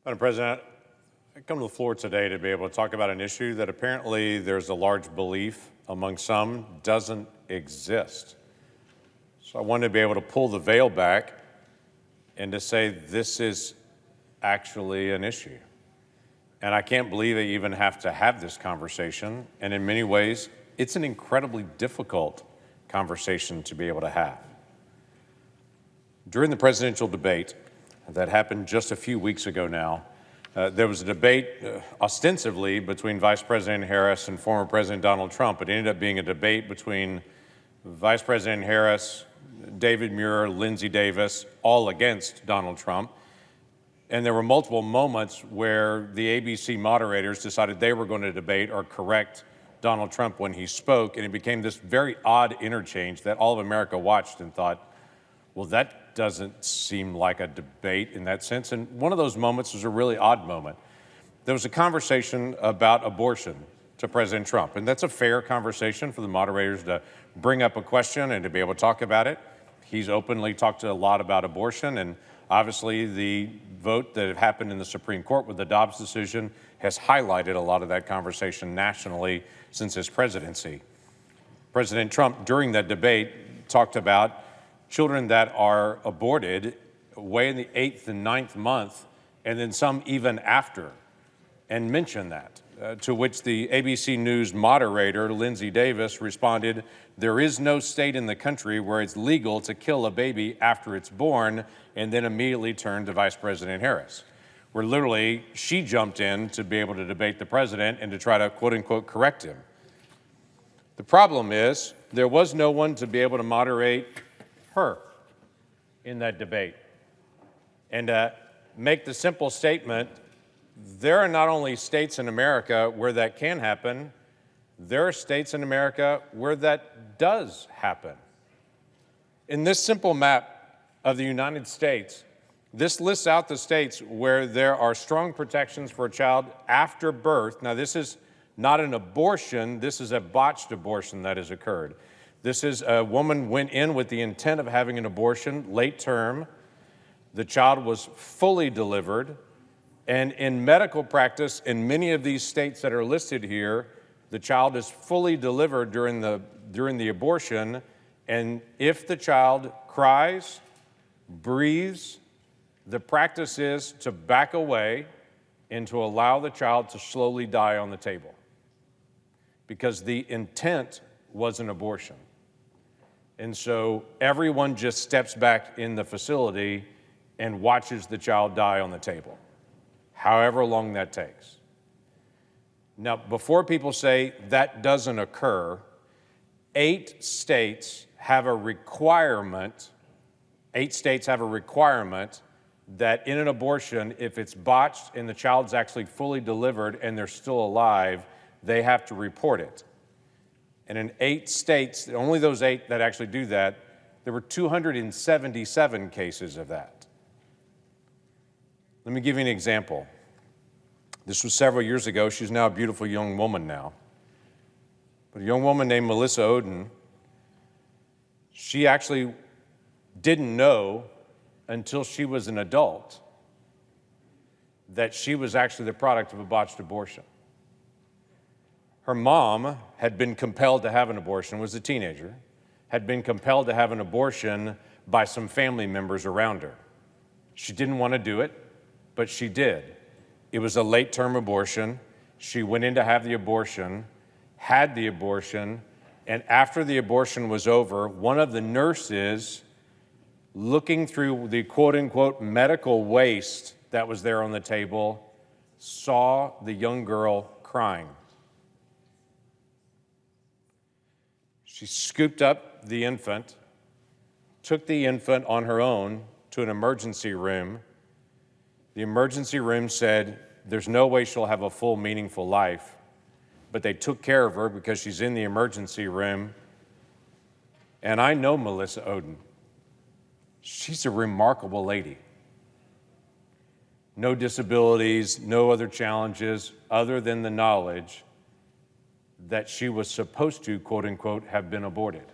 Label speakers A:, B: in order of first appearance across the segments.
A: Madam President, I come to the floor today to be able to talk about an issue that apparently there's a large belief among some doesn't exist. So I wanted to be able to pull the veil back and to say this is actually an issue. And I can't believe I even have to have this conversation. And in many ways, it's an incredibly difficult conversation to be able to have. During the presidential debate that happened just a few weeks ago now, there was a debate ostensibly between Vice President Harris and former President Donald Trump. It ended up being a debate between Vice President Harris, David Muir, Lindsey Davis, all against Donald Trump. And there were multiple moments where the ABC moderators decided they were going to debate or correct Donald Trump when he spoke, and it became this very odd interchange that all of America watched and thought, well, that doesn't seem like a debate in that sense. And one of those moments was a really odd moment. There was a conversation about abortion to President Trump, and that's a fair conversation for the moderators to bring up a question and to be able to talk about it. He's openly talked a lot about abortion, and obviously the vote that happened in the Supreme Court with the Dobbs decision has highlighted a lot of that conversation nationally since his presidency. President Trump, during that debate, talked about children that are aborted way in the 8th and 9th month, and then some even after, and mentioned that. To which the ABC News moderator, Lindsey Davis, responded, "There is no state in the country where it's legal to kill a baby after it's born," and then immediately turned to Vice President Harris, where literally she jumped in to be able to debate the president and to try to, quote unquote, correct him. The problem is there was no one to be able to moderate her in that debate and make the simple statement, there are not only states in America where that can happen, there are states in America where that does happen. In this simple map of the United States, this lists out the states where there are strong protections for a child after birth. Now, this is not an abortion, this is a botched abortion that has occurred. This is a woman went in with the intent of having an abortion, late term. The child was fully delivered. And in medical practice, in many of these states that are listed here, the child is fully delivered during the abortion. And if the child cries, breathes, the practice is to back away and to allow the child to slowly die on the table, because the intent was an abortion. And so everyone just steps back in the facility and watches the child die on the table, however long that takes. Now, before people say that doesn't occur, 8 states have a requirement, that in an abortion, if it's botched and the child's actually fully delivered and they're still alive, they have to report it. And in 8 states, only those 8 that actually do that, there were 277 cases of that. Let me give you an example. This was several years ago. She's now a beautiful young woman now. But a young woman named Melissa Oden, she actually didn't know until she was an adult that she was actually the product of a botched abortion. Her mom had been compelled to have an abortion, was a teenager, had been compelled to have an abortion by some family members around her. She didn't want to do it, but she did. It was a late-term abortion. She went in to have the abortion, had the abortion, and after the abortion was over, one of the nurses, looking through the quote-unquote medical waste that was there on the table, saw the young girl crying. She scooped up the infant, took the infant on her own to an emergency room. The emergency room said, there's no way she'll have a full, meaningful life, but they took care of her because she's in the emergency room. And I know Melissa Oden. She's a remarkable lady. No disabilities, no other challenges other than the knowledge that she was supposed to, quote unquote, have been aborted.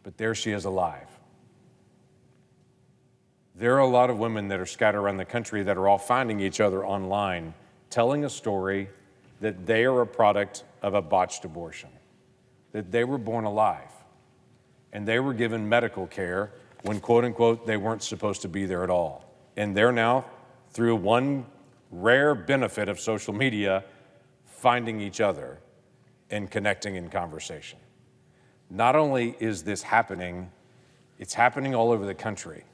A: But there she is alive. There are a lot of women that are scattered around the country that are all finding each other online, telling a story that they are a product of a botched abortion, that they were born alive, and they were given medical care when, quote unquote, they weren't supposed to be there at all. And they're now, through one rare benefit of social media, finding each other and connecting in conversation. Not only is this happening, it's happening all over the country.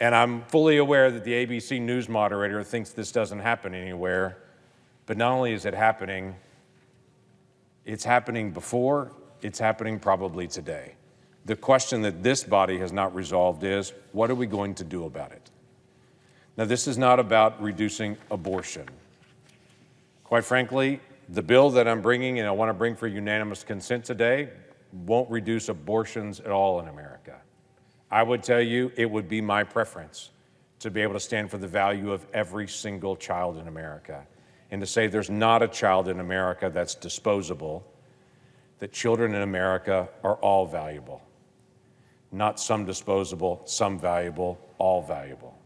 A: And I'm fully aware that the ABC News moderator thinks this doesn't happen anywhere, but not only is it happening, it's happening before, it's happening probably today. The question that this body has not resolved is, what are we going to do about it? Now, this is not about reducing abortion. Quite frankly, the bill that I'm bringing, and I want to bring for unanimous consent today, won't reduce abortions at all in America. I would tell you it would be my preference to be able to stand for the value of every single child in America and to say there's not a child in America that's disposable, that children in America are all valuable. Not some disposable, some valuable, all valuable.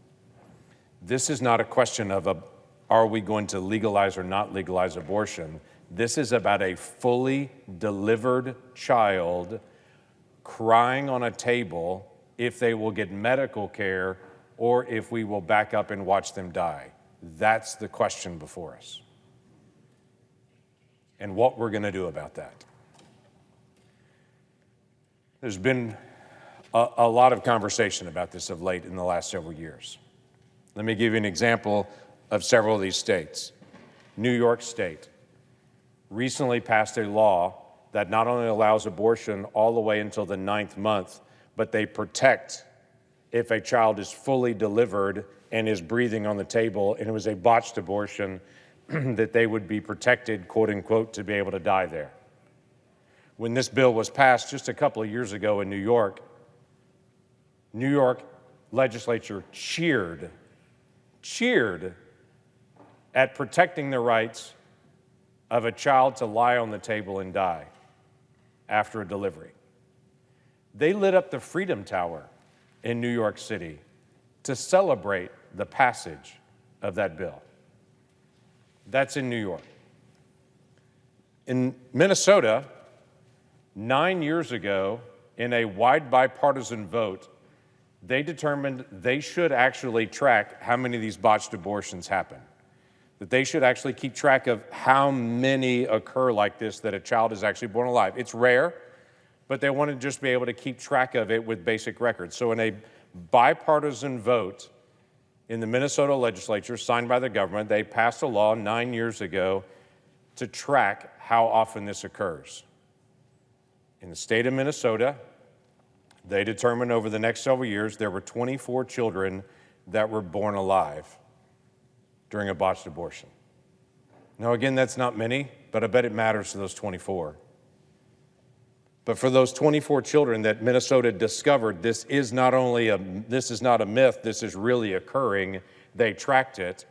A: This is not a question of are we going to legalize or not legalize abortion? This is about a fully delivered child crying on a table if they will get medical care or if we will back up and watch them die. That's the question before us. And what we're going to do about that. There's been a lot of conversation about this of late in the last several years. Let me give you an example of several of these states. New York State recently passed a law that not only allows abortion all the way until the 9th month, but they protect if a child is fully delivered and is breathing on the table and it was a botched abortion, that they would be protected, quote unquote, to be able to die there. When this bill was passed just a couple of years ago in New York legislature cheered at protecting the rights of a child to lie on the table and die after a delivery. They lit up the Freedom Tower in New York City to celebrate the passage of that bill. That's in New York. In Minnesota, 9 years ago, in a wide bipartisan vote, they determined they should actually track how many of these botched abortions happen. That they should actually keep track of how many occur like this, that a child is actually born alive. It's rare, but they want to just be able to keep track of it with basic records. So in a bipartisan vote in the Minnesota legislature, signed by the government, they passed a law 9 years ago to track how often this occurs. In the state of Minnesota, they determined over the next several years there were 24 children that were born alive during a botched abortion. Now, again, that's not many, but I bet it matters to those 24. But for those 24 children that Minnesota discovered, this is not a myth, this is really occurring, they tracked it.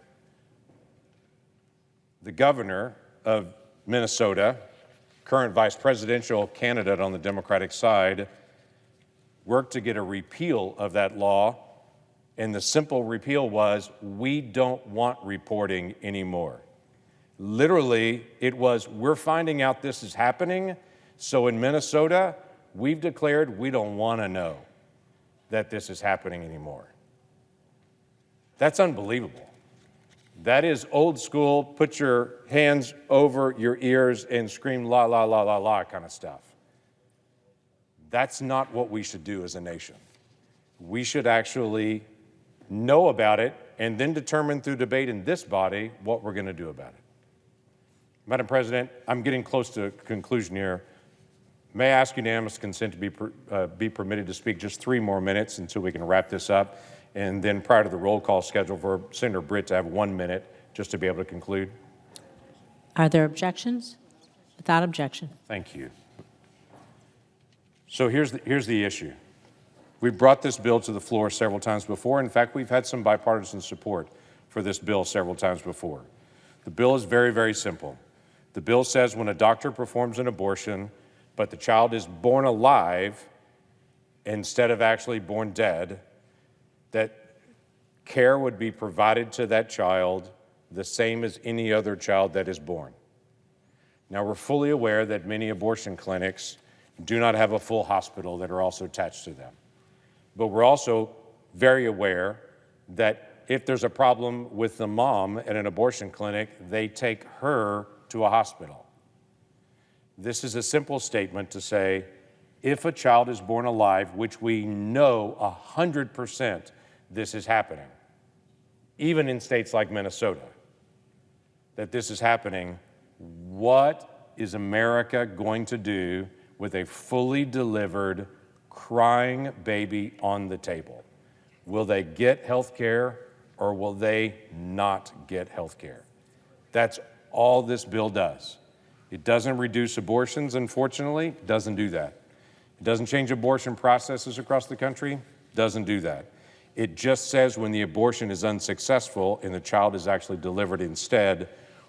A: The governor of Minnesota, current vice presidential candidate on the Democratic side, worked to get a repeal of that law, and the simple repeal was, we don't want reporting anymore. Literally, it was, we're finding out this is happening, so in Minnesota, we've declared we don't want to know that this is happening anymore. That's unbelievable. That is old school, put your hands over your ears and scream la, la, la, la, la kind of stuff. That's not what we should do as a nation. We should actually know about it and then determine through debate in this body what we're going to do about it. Madam President, I'm getting close to a conclusion here. May I ask unanimous consent to be permitted to speak just 3 more minutes until we can wrap this up, and then prior to the roll call schedule for Senator Britt to have 1 minute just to be able to conclude?
B: Are there objections? Without objection.
A: Thank you. So here's the issue. We've brought this bill to the floor several times before. In fact, we've had some bipartisan support for this bill several times before. The bill is very, very simple. The bill says when a doctor performs an abortion, but the child is born alive instead of actually born dead, that care would be provided to that child the same as any other child that is born. Now, we're fully aware that many abortion clinics do not have a full hospital that are also attached to them. But we're also very aware that if there's a problem with the mom at an abortion clinic, they take her to a hospital. This is a simple statement to say, if a child is born alive, which we know 100% this is happening, even in states like Minnesota, that this is happening, what is America going to do with a fully delivered, crying baby on the table? Will they get health care or will they not get health care? That's all this bill does. It doesn't reduce abortions, unfortunately. It doesn't do that. It doesn't change abortion processes across the country. Doesn't do that. It just says when the abortion is unsuccessful and the child is actually delivered instead,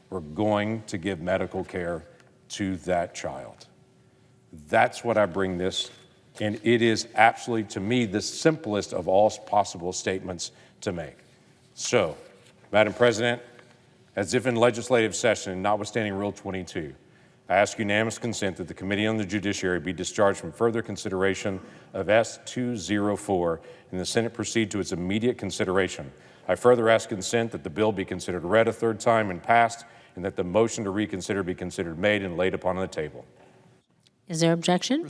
A: we're going to give medical care to that child. That's what I bring this, and it is absolutely, to me, the simplest of all possible statements to make. So, Madam President, as if in legislative session, notwithstanding Rule 22, I ask unanimous consent that the Committee on the Judiciary be discharged from further consideration of S-204 and the Senate proceed to its immediate consideration. I further ask consent that the bill be considered read a third time and passed, and that the motion to reconsider be considered made and laid upon the table.
B: Is there objection?